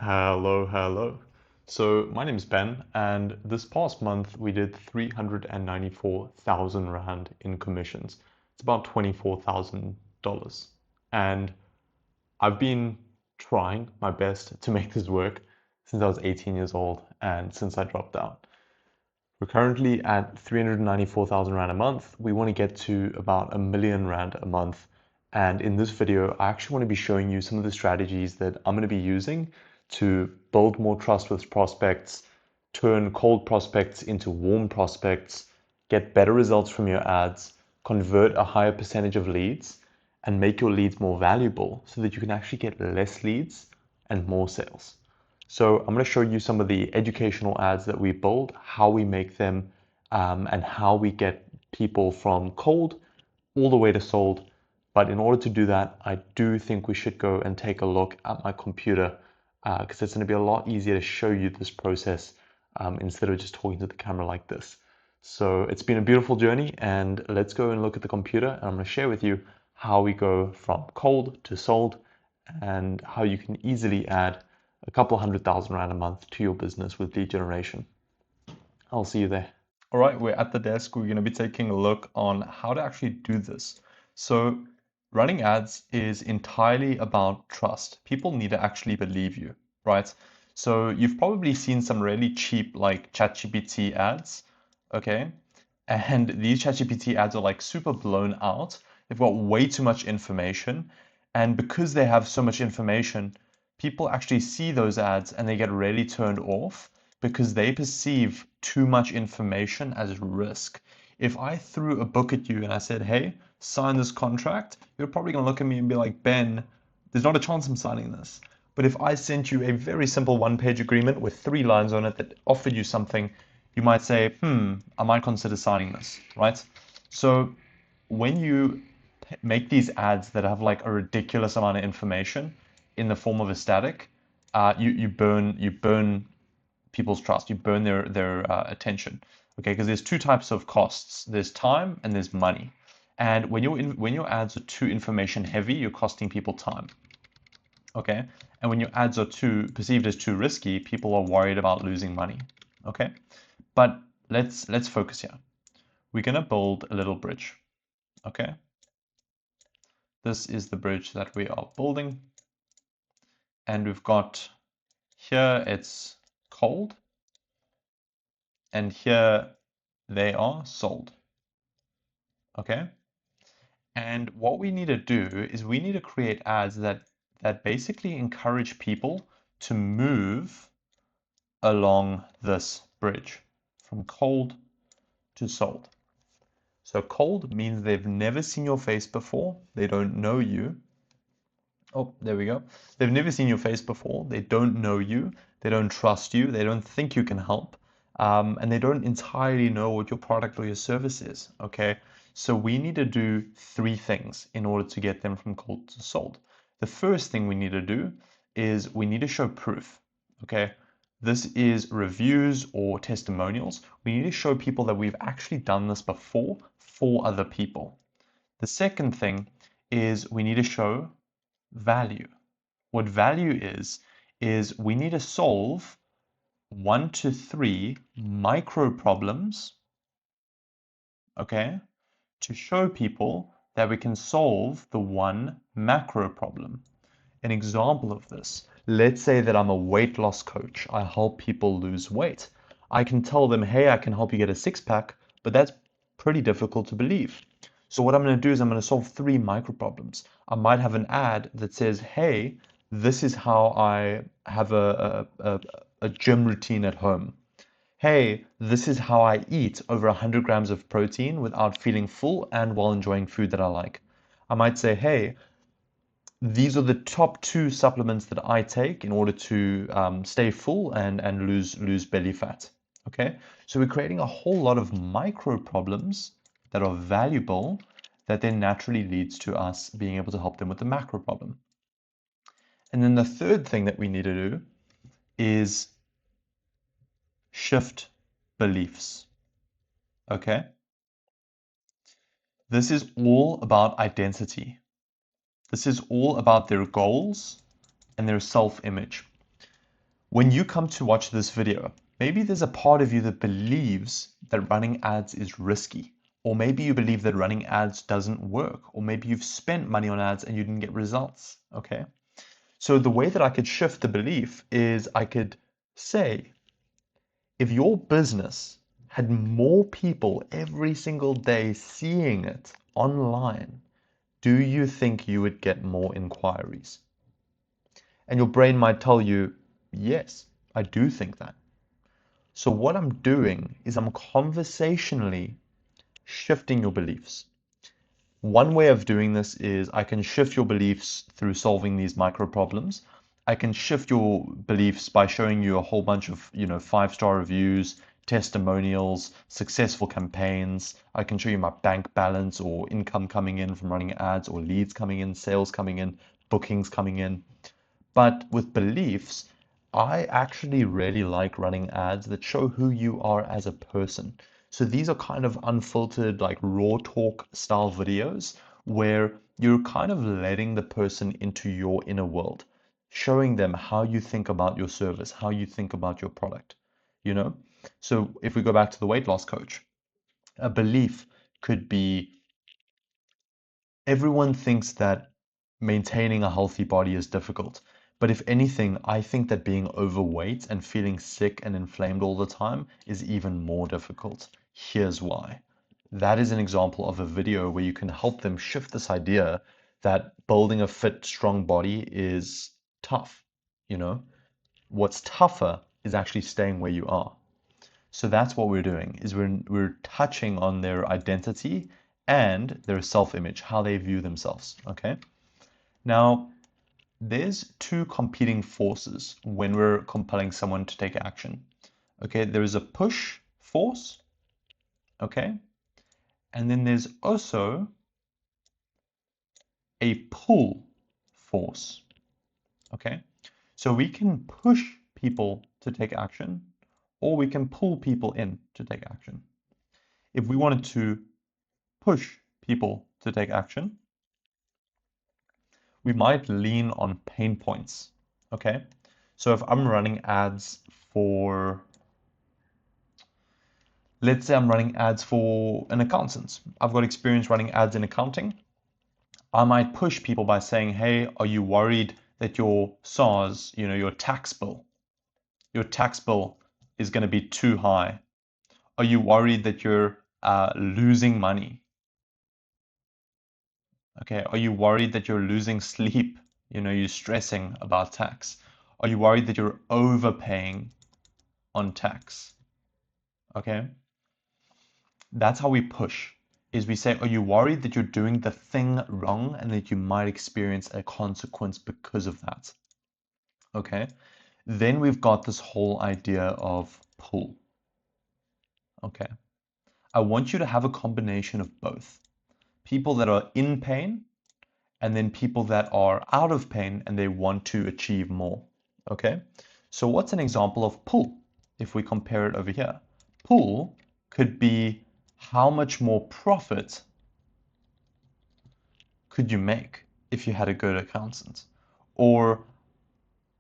Hello, hello. So my name is Ben, and this past month we did 394,000 Rand in commissions. It's about $24,000. And I've been trying my best to make this work since I was 18 years old and since I dropped out. We're currently at 394,000 Rand a month. We want to get to about R1 million a month. And in this video, I actually want to be showing you some of the strategies that I'm going to be using to build more trust with prospects, turn cold prospects into warm prospects, get better results from your ads, convert a higher percentage of leads, and make your leads more valuable so that you can actually get less leads and more sales. So I'm going to show you some of the educational ads that we build, how we make them, and how we get people from cold all the way to sold. But in order to do that, I do think we should go and take a look at my computer because it's going to be a lot easier to show you this process instead of just talking to the camera like this. So it's been a beautiful journey, and let's go and look at the computer. And I'm going to share with you how we go from cold to sold and how you can easily add a couple $100,000 a month to your business with lead generation. I'll see you there. All right, we're at the desk. We're going to be taking a look on how to actually do this. So running ads is entirely about trust. People need to actually believe you, right? So you've probably seen some really cheap like ChatGPT ads, okay? And these ChatGPT ads are like super blown out. They've got way too much information. And because they have so much information, people actually see those ads and they get really turned off because they perceive too much information as risk. If I threw a book at you and I said, hey, sign this contract, you're probably going to look at me and be like, Ben, there's not a chance I'm signing this. But if I sent you a very simple one-page agreement with 3 lines on it that offered you something, you might say, I might consider signing this, right? So when you make these ads that have like a ridiculous amount of information in the form of a static, you burn people's trust. You burn their attention. Okay, because there's two types of costs. There's time and there's money. And when your ads are too information heavy, you're costing people time. Okay, and when your ads are too perceived as too risky, people are worried about losing money. Okay, but let's focus here. We're gonna build a little bridge. Okay, this is the bridge that we are building, and we've got here it's cold, and here they are sold. Okay, and what we need to do is we need to create ads that basically encourage people to move along this bridge from cold to sold. So cold means they've never seen your face before, they don't know you. Oh, there we go. They've never seen your face before, they don't know you, they don't trust you, they don't think you can help, and they don't entirely know what your product or your service is. Okay, so we need to do 3 things in order to get them from cold to sold. The first thing we need to do is we need to show proof. Okay, this is reviews or testimonials. We need to show people that we've actually done this before for other people. The second thing is we need to show value. What value is we need to solve 1 to 3 micro problems, okay, to show people that we can solve the one macro problem. An example of this, let's say that I'm a weight loss coach. I help people lose weight. I can tell them, hey, I can help you get a 6-pack, but that's pretty difficult to believe. So what I'm going to do is I'm going to solve 3 micro problems. I might have an ad that says, hey, this is how I have a gym routine at home. Hey, this is how I eat over 100 grams of protein without feeling full and while enjoying food that I like. I might say, hey, these are the top 2 supplements that I take in order to stay full and lose belly fat. Okay, so we're creating a whole lot of micro problems that are valuable that then naturally leads to us being able to help them with the macro problem. And then the third thing that we need to do is shift beliefs. Okay, this is all about identity. This is all about their goals and their self-image. When you come to watch this video, maybe there's a part of you that believes that running ads is risky, or maybe you believe that running ads doesn't work, or maybe you've spent money on ads and you didn't get results, okay? So the way that I could shift the belief is I could say, if your business had more people every single day seeing it online, do you think you would get more inquiries? And your brain might tell you, yes, I do think that. So what I'm doing is I'm conversationally shifting your beliefs. One way of doing this is I can shift your beliefs through solving these micro problems. I can shift your beliefs by showing you a whole bunch of, 5-star reviews, testimonials, successful campaigns. I can show you my bank balance or income coming in from running ads or leads coming in, sales coming in, bookings coming in. But with beliefs, I actually really like running ads that show who you are as a person. So these are kind of unfiltered, like raw talk style videos where you're kind of letting the person into your inner world, showing them how you think about your service, how you think about your product, you know? So if we go back to the weight loss coach, a belief could be everyone thinks that maintaining a healthy body is difficult. But if anything, I think that being overweight and feeling sick and inflamed all the time is even more difficult. Here's why. That is an example of a video where you can help them shift this idea that building a fit, strong body is tough. You know, what's tougher is actually staying where you are. So that's what we're doing is we're touching on their identity and their self-image, how they view themselves, okay? Now, there's two competing forces when we're compelling someone to take action. Okay, there is a push force, okay? And then there's also a pull force, okay? So we can push people to take action or we can pull people in to take action. If we wanted to push people to take action, we might lean on pain points. Okay. So if I'm running ads for, let's say I'm running ads for an accountant, I've got experience running ads in accounting. I might push people by saying, hey, are you worried that your SARS, your tax bill is going to be too high? Are you worried that you're losing money? Okay, are you worried that you're losing sleep? You're stressing about tax. Are you worried that you're overpaying on tax? Okay, that's how we push, is we say, are you worried that you're doing the thing wrong and that you might experience a consequence because of that? Okay, then we've got this whole idea of pull. Okay, I want you to have a combination of both. People that are in pain and then people that are out of pain and they want to achieve more. Okay, so what's an example of pull if we compare it over here? Pull could be how much more profit could you make if you had a good accountant? Or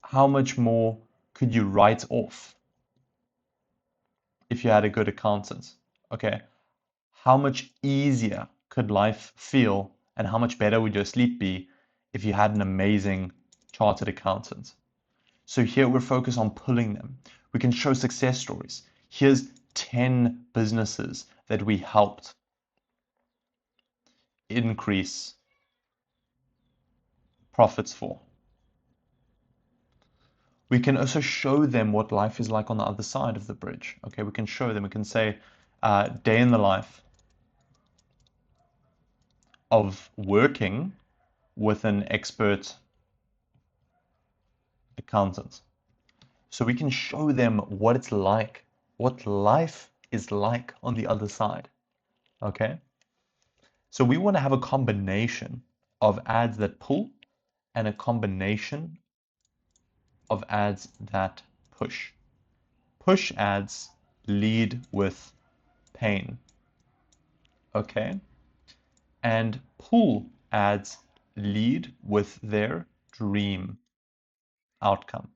how much more could you write off if you had a good accountant? Okay, how much easier could life feel and how much better would your sleep be if you had an amazing chartered accountant? So here we're focused on pulling them. We can show success stories. Here's 10 businesses that we helped increase profits for. We can also show them what life is like on the other side of the bridge. Okay, we can show them, we can say, day in the life of working with an expert accountant. So we can show them what it's like, what life is like on the other side. Okay? So we want to have a combination of ads that pull and a combination of ads that push. Push ads lead with pain. Okay? And pull ads lead with their dream outcome.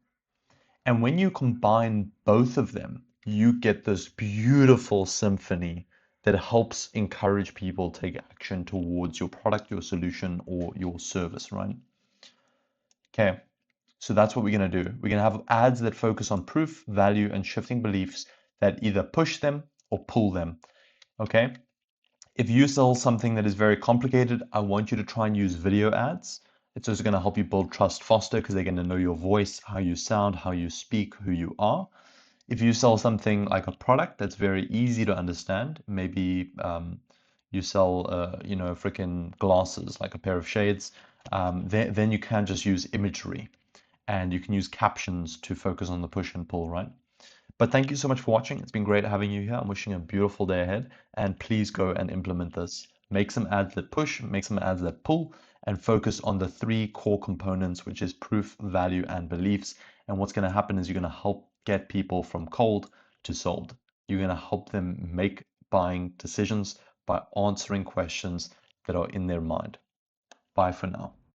And when you combine both of them, you get this beautiful symphony that helps encourage people to take action towards your product, your solution, or your service, right? Okay, so that's what we're going to do. We're going to have ads that focus on proof, value, and shifting beliefs that either push them or pull them. Okay, if you sell something that is very complicated, I want you to try and use video ads. It's also going to help you build trust faster because they're going to know your voice, how you sound, how you speak, who you are. If you sell something like a product that's very easy to understand, maybe you sell, freaking glasses, like a pair of shades, then you can just use imagery and you can use captions to focus on the push and pull, right? But thank you so much for watching. It's been great having you here. I'm wishing you a beautiful day ahead, and please go and implement this. Make some ads that push, make some ads that pull, and focus on the three core components, which is proof, value, and beliefs. And what's going to happen is you're going to help get people from cold to sold. You're going to help them make buying decisions by answering questions that are in their mind. Bye for now.